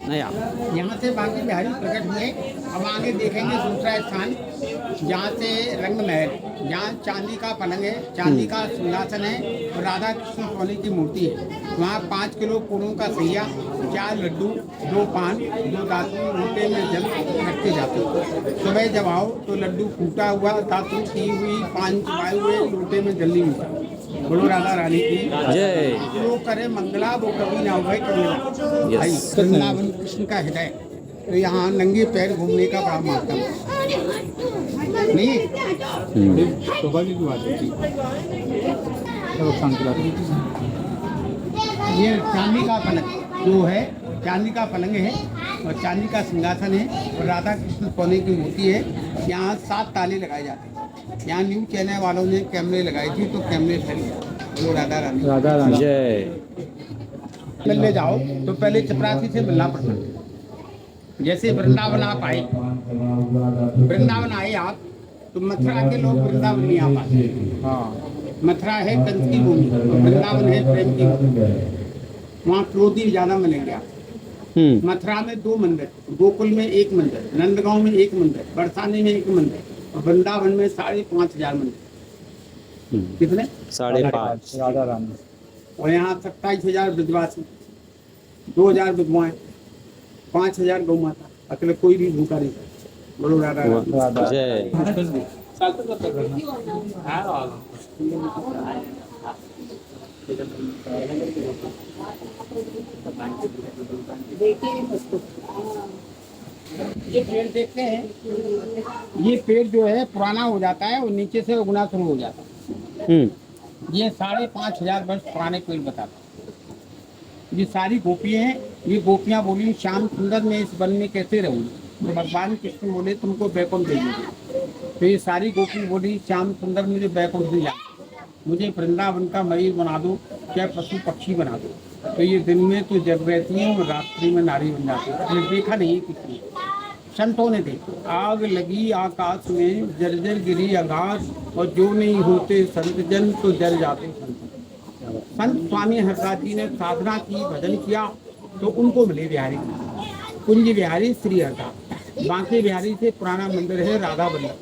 नया। यहाँ से बांके बिहारी प्रकट हुए। अब आगे देखेंगे दूसरा स्थान, जहाँ से रंग महल, जहाँ चांदी का पलंग है, चांदी का सिंहासन है और राधा कृष्ण सोने की मूर्ति है। वहाँ 5 किलो पूरों का सैया, 4 लड्डू, 2 पान, 2 दातुन लोटे में जल रखे जाते। सुबह जब आओ तो लड्डू फूटा हुआ, दातुन की हुई, पान चबाए हुए लोटे में जल नहीं मिलता। बोलो राधा रानी की जय। जो करे मंगला वो कभी ना हो भाई, कभी ना भाई। यस। वृंदावन कृष्ण का हृदय, तो यहाँ नंगे पैर घूमने का बड़ा महत्व है। नहीं सौभाग्य की बात होती है। ये चांदी का पलंग जो है, चांदी का पलंग है और चांदी का सिंहासन है और राधा कृष्ण सोने की मूर्ति है। यहाँ 7 ताले लगाए जाते हैं। यहाँ न्यूज चैनल वालों ने कैमरे लगाए थी तो कैमरे ठहरे। वो राधा रानी जय। मिलने जाओ तो पहले चपरासी से मिलना पड़ता है। जैसे वृंदावन आप आए, वृंदावन आए आप, तो मथुरा के लोग वृंदावन नहीं आ पाते। हाँ, मथुरा है कंस की भूमि और वृंदावन है प्रेम की भूमि। वहाँ क्रोधी ज्यादा मिलेंगे आप। मथुरा में 2 मंदिर, गोकुल में 1 मंदिर, नंदगांव में 1 मंदिर, बरसाने में 1 मंदिर और वृंदावन में 5,500 मंदिर। कितने? 5.5। राधा रानी। और यहाँ 27,000 ब्रजवासी, 2,000 विधवाएं, 5,000 गौ माता, अकेले कोई भी भूखा नहीं था। बोलो राधा रानी। जय। ये पेड़ देखते हैं, ये पेड़ जो है पुराना हो जाता है और नीचे से उगना शुरू हो जाता है। ये 5,500 वर्ष पुराने पेड़ बताते हैं। ये सारी गोपियाँ हैं। ये गोपियाँ बोली श्याम सुंदर मैं इस वन में कैसे रहूँ, तो भगवान कृष्ण बोले तुमको बैकुंठ दे दीजिए। तो ये सारी गोपी बोली श्याम सुंदर मुझे बैकुंठ नहीं जाना, मुझे वृंदावन का मयूर बना दो, क्या पशु पक्षी बना दो। तो ये दिन में तो जग रहती हैं और रात्रि में नारी बन जाती है। ये देखा नहीं किसी संतों ने देखा। आग लगी आकाश में, जर्जर गिरी आकाश, और जो नहीं होते संत जन तो जल जाते संत। संत स्वामी हरदास जी ने साधना की, भजन किया तो उनको मिले बिहारी, कुंज बिहारी श्री हरदास। बांके बिहारी से पुराना मंदिर है राधा वल्लभ,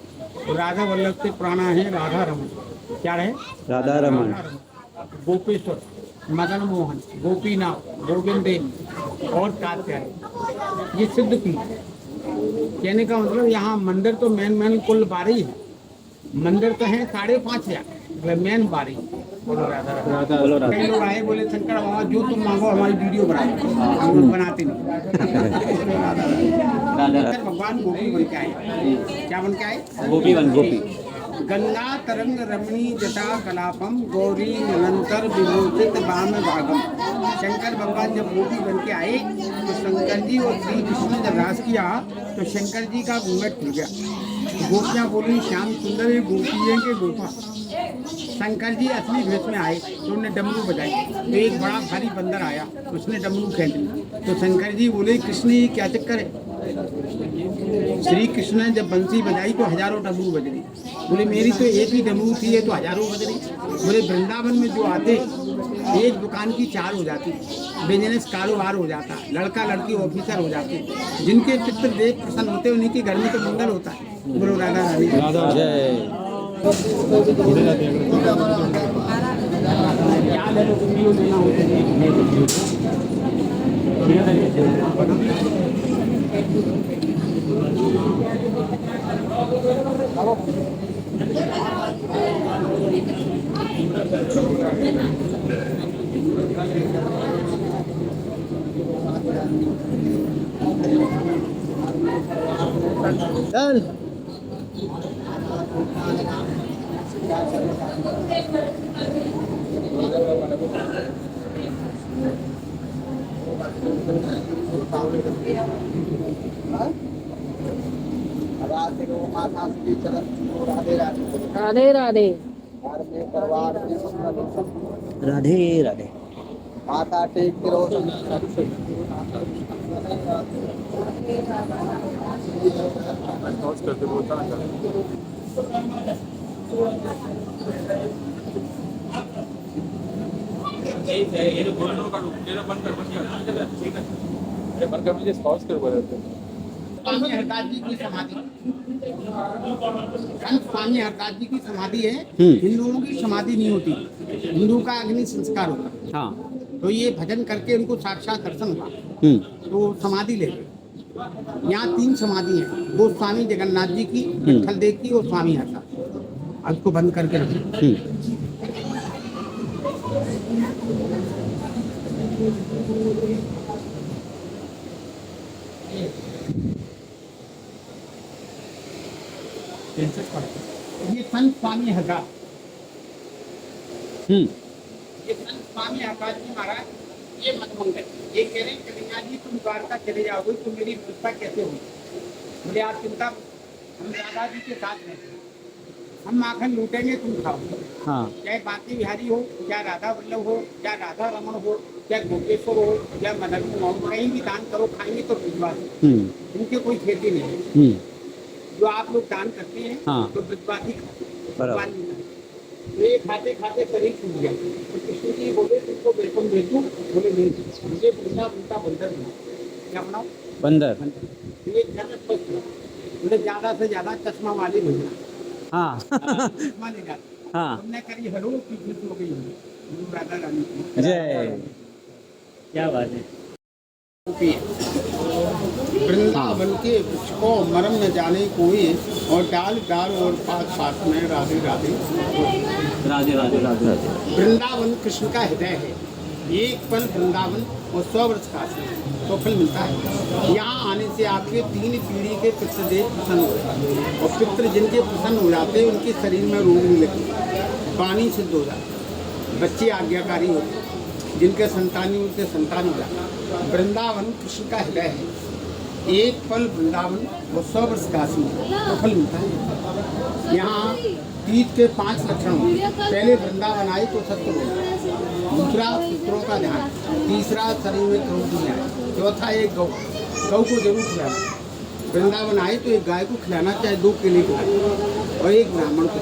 और राधा वल्लभ से पुराना है राधा रमन। क्या है? राधा रमन। गोपेश्वर, मदन मोहन, गोपीनाथ, गोविंदेव और कात्यायन। ये सिद्ध पीठ है। कहने का मतलब यहाँ मंदिर तो मेन कुल 12 ही है। मंदिर तो है 5,500, मतलब मेन 12। बोलो राधा राधा। कई लोग आए बोले शंकर बाबा जो तुम मांगो हमारी वीडियो बना दो, हम लोग बनाते नहीं। भगवान गोपी बन के आए। क्या बन के आए? गोपी बन गोपी। गंगा तरंग रमणी जटा कलापम, गौरी निरंतर विमोचित वाम भागम। शंकर भगवान जब गोपी बन के आए तो शंकर जी और श्री कृष्ण ने जब रास किया तो शंकर जी का घूंघट खुल गया। गोपियाँ बोली श्याम सुंदर ये गोपी है कि गोपा। शंकर जी असली भेष में आए तो उन्होंने डमरू बजाई, तो एक बड़ा भारी बंदर आया, उसने डमरू खेल दी। तो शंकर जी बोले कृष्ण ये क्या चक्कर है? श्री कृष्ण ने जब बंसी बजाई तो हजारों डमरू बज रही। बोले मेरी तो एक ही डमरू थी, ये तो हजारों बज रही। बोले वृंदावन में जो आते एक दुकान की 4 हो जाती, बिजनेस कारोबार हो जाता, लड़का लड़की ऑफिसर हो जाते, जिनके चित्र देख प्रसन्न होते उन्हीं के घर में तो मंगल होता है। बोलो राधा रानी। जय। याद है तो वीडियो लेना चल राधे राधे। राधे राधे। माता टेक करो। स्वामी हरदास जी की समाधि, संत स्वामी हरदास जी की समाधि है। हिंदुओं की समाधि नहीं होती, हिंदू का अग्नि संस्कार होता है। हाँ। तो ये भजन करके उनको साक्षात दर्शन हुआ तो समाधि ले गए। यहाँ 3 समाधि है, गोस्वामी जगन्नाथ जी की, विट्ठल देव की और स्वामी हरदास। आज को बंद करके रखें। ये संत स्वामी हरदास, ये संत स्वामी हरदास जी महाराज, ये मतमंगल, ये कह रहे हैं कन्हैया जी तुम द्वारका चले जाओगे तो मेरी व्यवस्था कैसे होगी? बोले आप चिंता, हम दादा जी के साथ हैं, हम माखन लूटेंगे तुम खाओगे। हाँ। चाहे बांके बिहारी हो, चाहे राधा वल्लभ हो, चाहे राधा रमन हो, चाहे गोपेश्वर हो, चाहे मदन मोहन, कहीं भी दान करो, खाएंगे तो भिजवा दो। इनके कोई खेती नहीं है। जो आप लोग दान करते हैं तो विद्वादी खाते, ये खाते खाते शरीर छूट गया। तो कृष्ण जी बोले तुमको बिल्कुल दे दूं? बोले नहीं, मुझे उल्टा उल्टा बंदर बनाओ। क्या बनाओ? बंदर। ये जगत बस बोले ज्यादा से ज्यादा चश्मा वाले भेजना। हाँ। चश्मा ले जाते। हाँ। हमने करी हरो की जीत हो गई गुरु राधा रानी की जय। क्या बात है। वृंदावन के वृक्ष को मरम न जाने कोई, और डाल डाल और पात पात में राधे राधे राधे राधे राधे। वृंदावन कृष्ण का हृदय है। एक पल वृंदावन और 100 वर्ष का तो फल मिलता है। यहाँ आने से आपके 3 पीढ़ी के पितृदेव प्रसन्न हो जाते, और पितृ जिनके प्रसन्न हो जाते हैं उनके शरीर में रोग नहीं लगते, पानी सिद्ध हो जाता, बच्चे आज्ञाकारी होते, जिनके संतानी उनके संतान हो जाते। वृंदावन कृष्ण का हृदय है। एक पल वृंदावन और 100 वर्ष काशी तो फल मिलता है। यहाँ तीर्थ के 5 लक्षण होते हैं। पहले वृंदावन आए तो सत्य बोलना, दूसरा पितरों का ध्यान, तीसरा शरीर में क्रोध नहीं आए, चौथा एक गौ को जरूर खिलाना। वृंदावन आए तो एक गाय को खिलाना, चाहे 2 केले खिलाना, और एक ब्राह्मण को,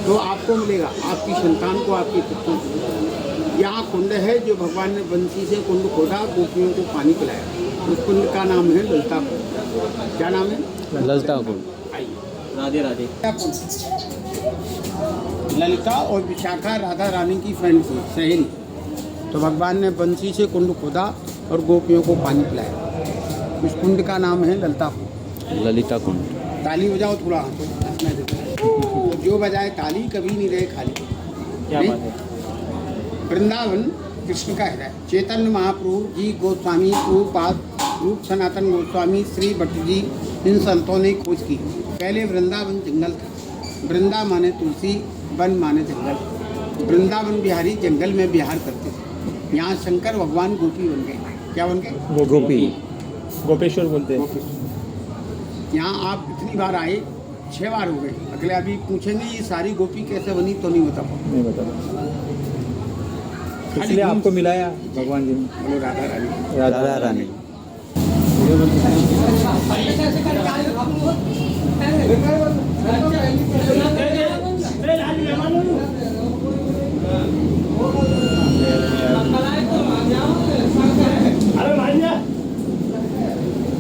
तो आपको मिलेगा, आपकी संतान को, आपके पुत्रों को। यहाँ कुंड है जो भगवान ने बंसी से कुंड खोदा, गोपियों को पानी पिलाया। उस कुंड का नाम है ललिता कुंड। क्या नाम है? ललिता कुंड। राधे राधे। ललिता और विशाखा राधा रानी की फ्रेंड थी, सहेली। तो भगवान ने बंसी से कुंड खोदा और गोपियों को पानी पिलाया। उस कुंड का नाम है ललिता कुंड। ललिता कुंड। ताली बजाओ थोड़ा, तो जो बजाए ताली कभी नहीं रहे खाली। क्या बात है। वृंदावन कृष्ण का हृदय। चैतन्य महाप्रभु जी, गोस्वामी प्रभुपाद, रूप सनातन गोस्वामी, श्री भट्ट जी, इन संतों ने खोज की। पहले वृंदावन जंगल था। वृंदा माने तुलसी, वन माने जंगल। वृंदावन बिहारी जंगल में बिहार करते थे। यहाँ शंकर भगवान गोपी बन गए। क्या बन गए? गोपी, गोपेश्वर बोलते हैं। यहाँ आप कितनी बार आए? 6 बार हो गए। अगले अभी पूछेंगे ये सारी गोपी कैसे बनी, तो नहीं बता पाऊँ। नहीं बता, इसलिए आपको मिलाया भगवान जी ने। बोलो राधा रानी, राधा रानी।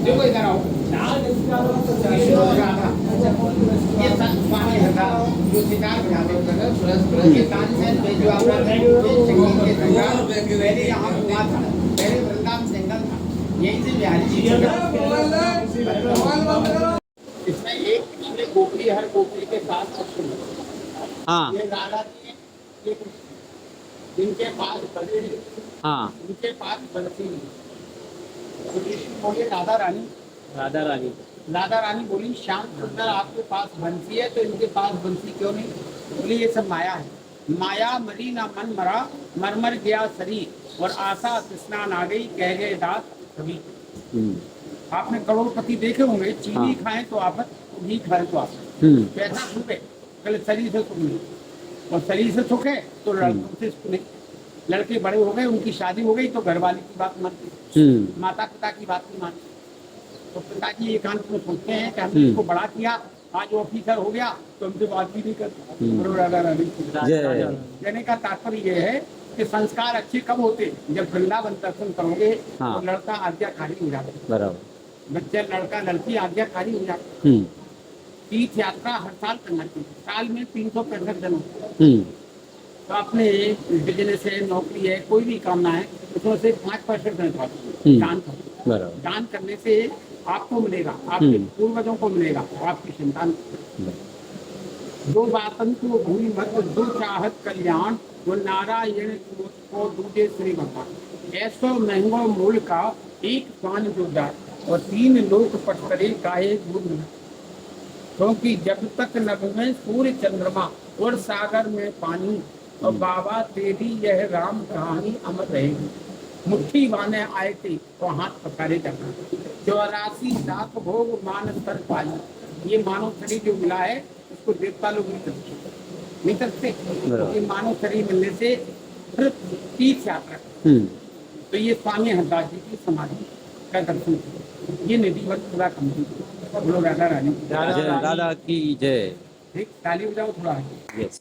देखो इधर आओ। ये संत स्वामी हरदास जो सितार बजाते हैं, ये तानसेन में जो आपका संगीत के संगार पहले यहाँ हुआ था। पहले वृंदावन जंगल था, यहीं से बिहारी जी। इसमें एक पिछले गोपी, हर गोपी के साथ लक्ष्मण। हाँ। ये राधा जी, ये जिनके पास बंसी, हाँ, उनके पास बंसी नहीं। तो कृष्ण बोले राधा रानी, राधा रानी, राधा रानी बोली श्याम सुंदर आपके पास बंसी है तो इनके पास बंसी क्यों नहीं? बोली ये सब माया है। माया मरी ना मन मरा, मरमर गया शरीर, और आशा तृष्णा आ गई, कह गए दास कभी। आपने करोड़पति देखे होंगे, चीनी खाएं तो आफत, घी खाएं तो आफत। पैसा सुख है, पहले शरीर से सुख नहीं, और शरीर से सुख है तो लड़कों से सुख नहीं। लड़के बड़े हो गए, उनकी शादी हो गई तो घरवाली की बात मानती, माता पिता की बात नहीं मानती। तो पिताजी एकांत में सोचते हैं कि हमने इसको बड़ा किया, आज ऑफिसर हो गया तो हमसे बात भी नहीं करता। कहने का तात्पर्य यह है कि संस्कार अच्छे कब होते, जब वृंदावन दर्शन करोगे हाँ। तो लड़का आज्ञाकारी हो जाता है, बराबर बच्चा लड़का लड़की आज्ञाकारी हो जाता है। तीर्थ यात्रा हर साल करना चाहिए, साल में 365 दिन होते हैं। तो अपने बिजनेस है, नौकरी है, कोई भी कामना है, उसमें से 5% दान करो। बराबर दान करने से आपको मिलेगा, आपके पूर्वजों को मिलेगा, और आपकी संतान दो बातन को भूमि मत दो चाहत कल्याण, वो नारायण को दूजे श्री भगवान। ऐसो महंगो मूल का एक स्वान जो जाए, और 3 लोक पटकरे काहे गुरु। क्योंकि जब तक नभ में सूर्य चंद्रमा और सागर में पानी, और बाबा तेरी यह राम कहानी अमर रहेगी। मुट्ठी बाने आए थे तो हाथ पकड़े जाना, 84 लाख भोग मानस कर पाई। ये मानव शरीर जो मिला है उसको देवता लोग नहीं करते, ये मानव शरीर मिलने से फिर तीर्थ यात्रा। तो ये स्वामी हरदास जी की समाधि का दर्शन किया। ये निधिवत पूरा कंप्लीट। बोलो राधा रानी जय राधा की जय। ठीक, ताली बजाओ थोड़ा। यस